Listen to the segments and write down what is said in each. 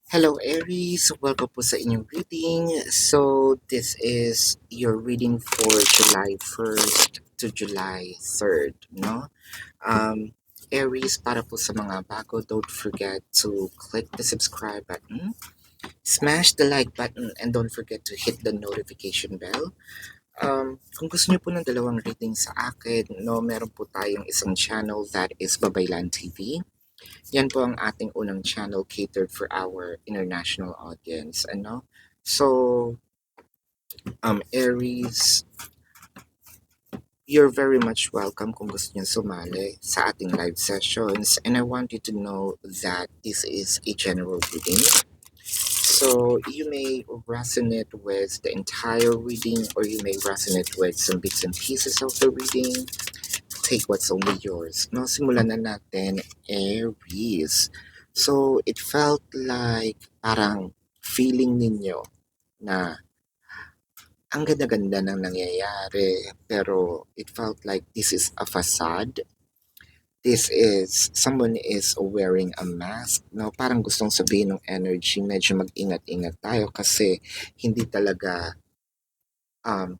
Hello Aries, welcome po sa inyong reading. So, this is your reading for July 1st to July 3rd, no? Aries, para po sa mga bago, don't forget to click the subscribe button, smash the like button, and don't forget to hit the notification bell. Kung gusto niyo po ng dalawang reading sa akin, no, meron po tayong isang channel that is Babaylan TV. Yan po ang ating unang channel catered for our international audience. Ano? So, Aries, you're very much welcome kung gusto niyo sumali sa ating live sessions. And I want you to know that this is a general reading. So, you may resonate with the entire reading or you may resonate with some bits and pieces of the reading. Take what's only yours. No, simulan na natin, Aries. So, it felt like parang feeling ninyo na ang ganda-ganda ng nangyayari, pero it felt like this is a facade. This is, someone is wearing a mask, no? Parang gustong sabihin ng energy, medyo mag-ingat-ingat tayo kasi hindi talaga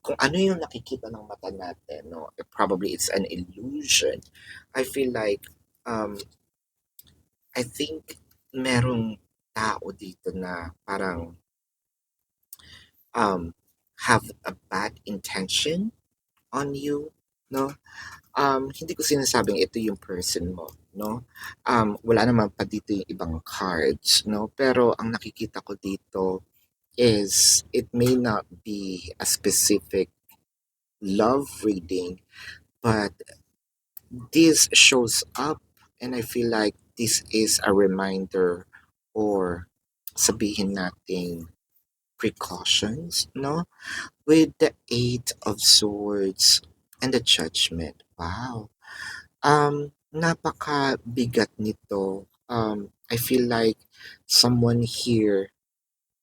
kung ano yung nakikita ng mata natin, no? Probably it's an illusion. I feel like um, I think merong tao dito na parang um, have a bad intention on you, no? Hindi ko sinasabing ito yung person mo, no? Wala naman pa dito yung ibang cards, no? Pero ang nakikita ko dito is it may not be a specific love reading, but this shows up and I feel like this is a reminder or sabihin nating precautions, no? With the Eight of Swords and the Judgment. Wow. Napakabigat nito. I feel like someone here,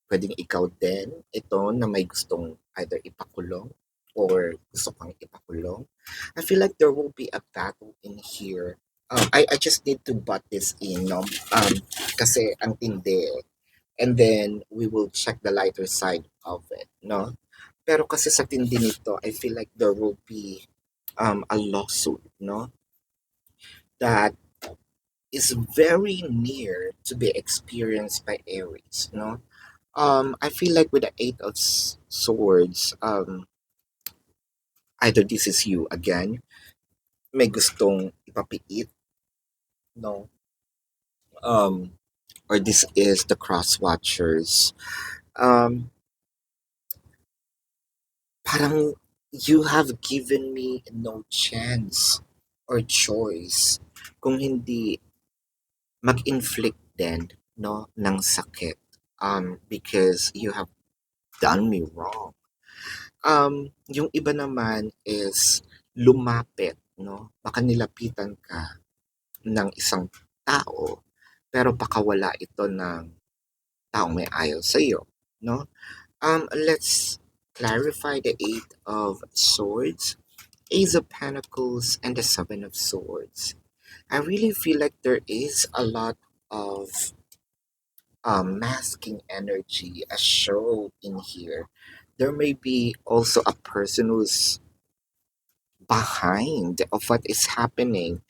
pwedeng ikaw din, ito na may gustong either ipakulong or gusto kang ipakulong. I feel like there will be a battle in here. I just need to butt this in, no? Kasi ang tindi eh. And then we will check the lighter side of it, no? Pero kasi sa tindi nito, I feel like there will be a lawsuit, no? That is very near to be experienced by Aries, no? I feel like with the Eight of Swords, either this is you again, may gustong ipapiit, no? Um, or this is the Cross Watchers. Um, Parang you have given me no chance or choice kung hindi mag-inflict din, no, ng sakit. Because you have done me wrong. Yung iba naman is lumapit, no? Baka nilapitan ka ng isang tao, pero baka wala ito ng taong may ayaw sa'yo, no? Let's clarify the Eight of Swords, Ace of Pentacles, and the Seven of Swords. I really feel like there is a lot of masking energy as shown in here. There may be also a person who's behind of what is happening.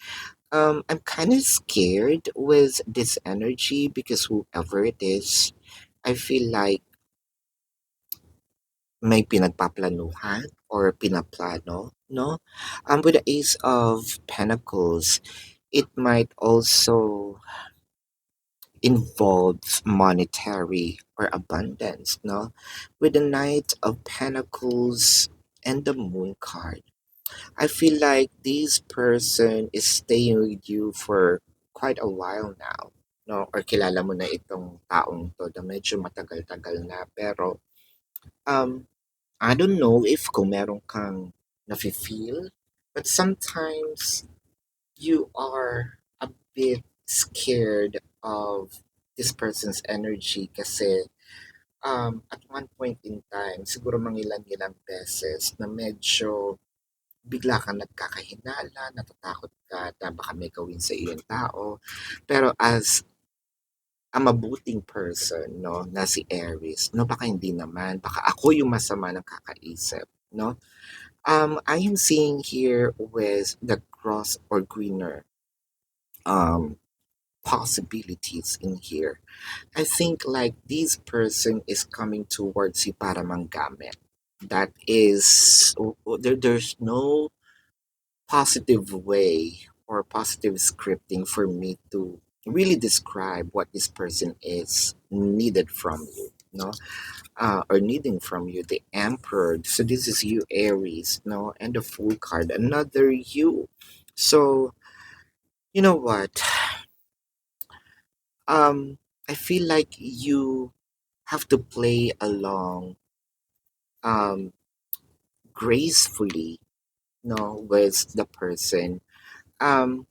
I'm kind of scared with this energy because whoever it is, I feel like may pinagpaplanuhan or pinaplano, no? With the Ace of Pentacles, it might also involve monetary or abundance, no? With the Knight of Pentacles and the Moon card, I feel like this person is staying with you for quite a while now, no? Or kilala mo na itong taong to na medyo matagal-tagal na. Pero, I don't know if kung meron kang nafe-feel, but sometimes you are a bit scared of this person's energy kasi at one point in time, siguro mangilan-ilang beses na medyo bigla kang nagkakahinala, natatakot ka na baka may gawin sa iyo yung tao. Pero as mabuting person, no, na si Aries. No, baka hindi naman. Baka ako yung masama ng kakaisip, no? I am seeing here with the cross or greener um possibilities in here. I think like this person is coming towards you para manggamit. That is, there's no positive way or positive scripting for me to really describe what this person is needed from you, no? Or needing from you, the Emperor. So this is you, Aries, no? And the Fool card, another you. So, you know what? Um, I feel like you have to play along um, gracefully, no, with the person. Um,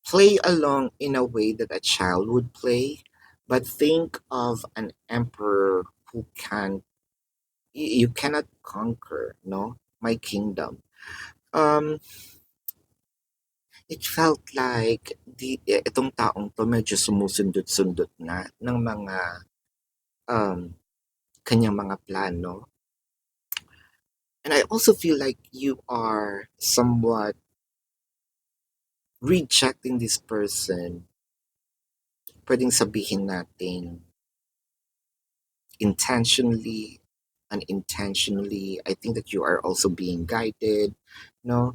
Play along in a way that a child would play, but think of an emperor who can you cannot conquer, no, my kingdom. Um, it felt like itong taong to medyo sumusundot-sundot na ng mga um, kanyang mga plano. And I also feel like you are somewhat rejecting this person. Pwedeng sabihin natin intentionally, unintentionally. I think that you are also being guided. No,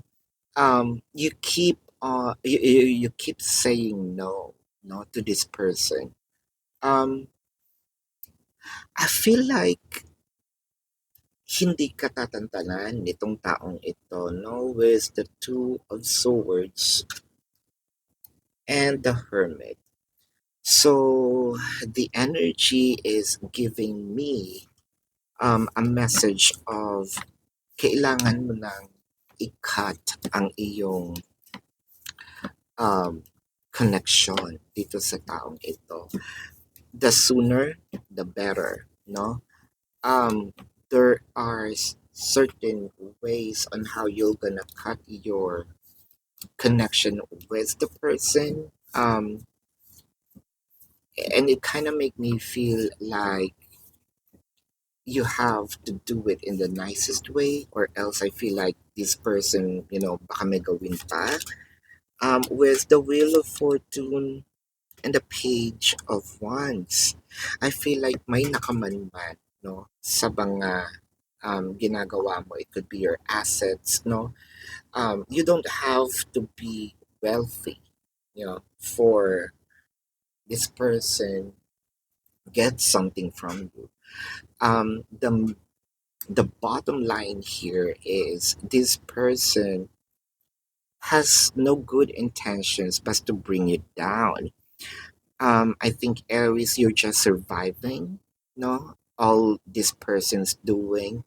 you keep you keep saying no, no to this person. Um, I feel like hindi ka tatantanan nitong taong ito, no, with the two of swords and the hermit. So the energy is giving me a message of kailangan mo nang i-cut ang iyong um, connection dito sa taong ito. The sooner, the better, no? There are certain ways on how you're gonna cut your connection with the person. And it kind of make me feel like you have to do it in the nicest way, or else I feel like this person, baka may gawin pa. With the Wheel of Fortune and the Page of Wands, I feel like may nakamanman, no, sa mga ginagawa mo. It could be your assets, no. You don't have to be wealthy, for this person get something from you. The bottom line here is this person has no good intentions but to bring you down. I think Aries, you're just surviving, no? All this person's doing.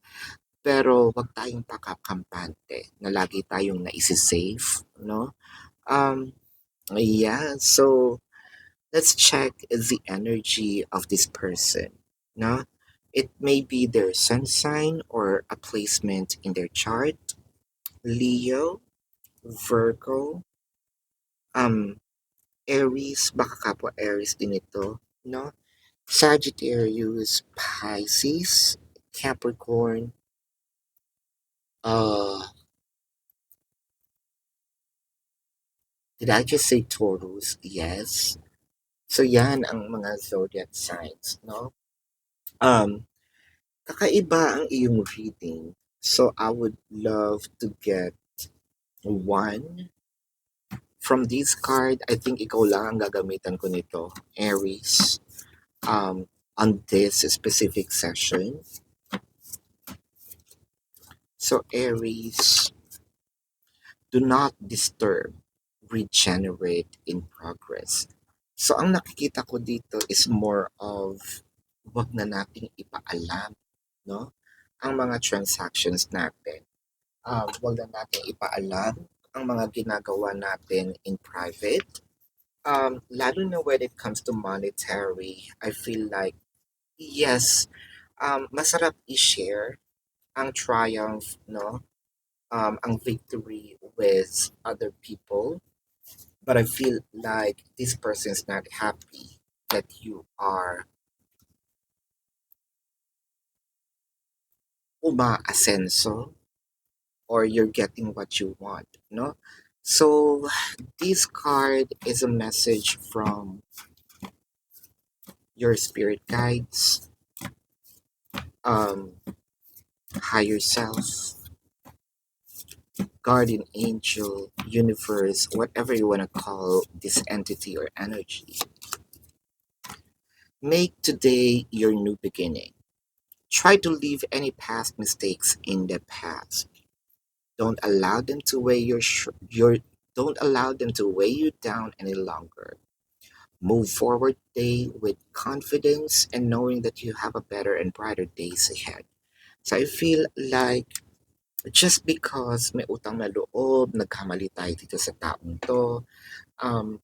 Pero wag tayong pakakampante na lagi tayong naisisave, no? Um, yeah, so let's check the energy of this person, no? It may be their sun sign or a placement in their chart. Leo, Virgo, um, Aries, baka kapwa Aries din ito, no? Sagittarius, Pisces, Capricorn, uh, did I just say Taurus? Yes. So yan ang mga zodiac signs, no? Um, Kakaiba ang iyong reading. So I would love to get one from this card. I think ikaw lang ang gagamitan ko nito, Aries, on this specific session. So Aries, do not disturb, regenerate in progress. So ang nakikita ko dito is more of wag na nating ipaalam, no? Ang mga transactions natin. Wag na nating ipaalam ang mga ginagawa natin in private. Lalo na when it comes to monetary, I feel like, yes, masarap i-share ang triumph, no? Ang victory with other people. but I feel like this person is not happy that you are umaasenso or you're getting what you want, no? So this card is a message from your spirit guides, um, higher self, guardian angel, universe, whatever you want to call this entity or energy. Make today your new beginning. Try to leave any past mistakes in the past. Don't allow them to weigh your don't allow them to weigh you down any longer. Move forward today with confidence and knowing that you have a better and brighter days ahead. So I feel like just because may utang na loob, nagkamali tayo dito sa taong to, um,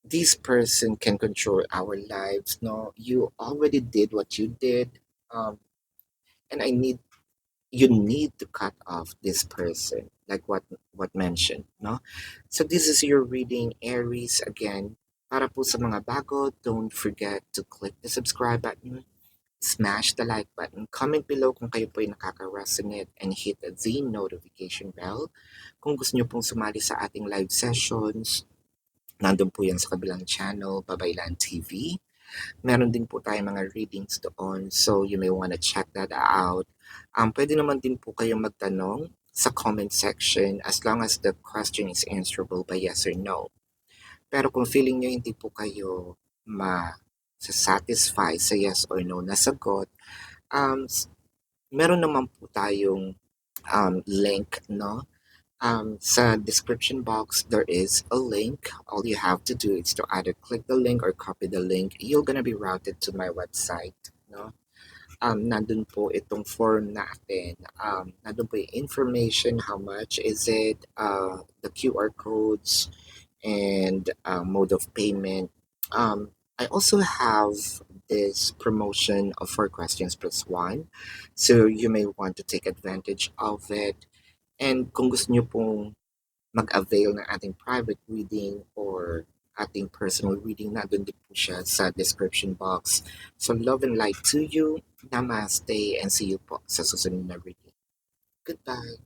this person can control our lives. No, you already did what you did, and you need to cut off this person, like what mentioned. No, so this is your reading, Aries. Again, para po sa mga bago, don't forget to click the subscribe button. Smash the like button, comment below kung kayo po ay nakaka-resonate, and hit the notification bell. Kung gusto nyo pong sumali sa ating live sessions, nandun po yan sa kabilang channel, Babaylan TV. Meron din po tayong mga readings doon, so you may wanna check that out. Pwede naman din po kayong magtanong sa comment section as long as the question is answerable by yes or no. Pero kung feeling nyo hindi po kayo satisfy sa yes or no na sagot, meron naman po tayong link, no? Sa description box, there is a link. All you have to do is to either click the link or copy the link. You're gonna be routed to my website, no? Nandun po itong form natin. Nandun po yung information, how much is it, the QR codes, and mode of payment. I also have this promotion of 4 questions plus 1. So you may want to take advantage of it. And kung gusto nyo pong mag-avail ng ating private reading or ating personal reading, nandun din po siya sa description box. So love and light to you. Namaste and see you po sa susunod na reading. Goodbye.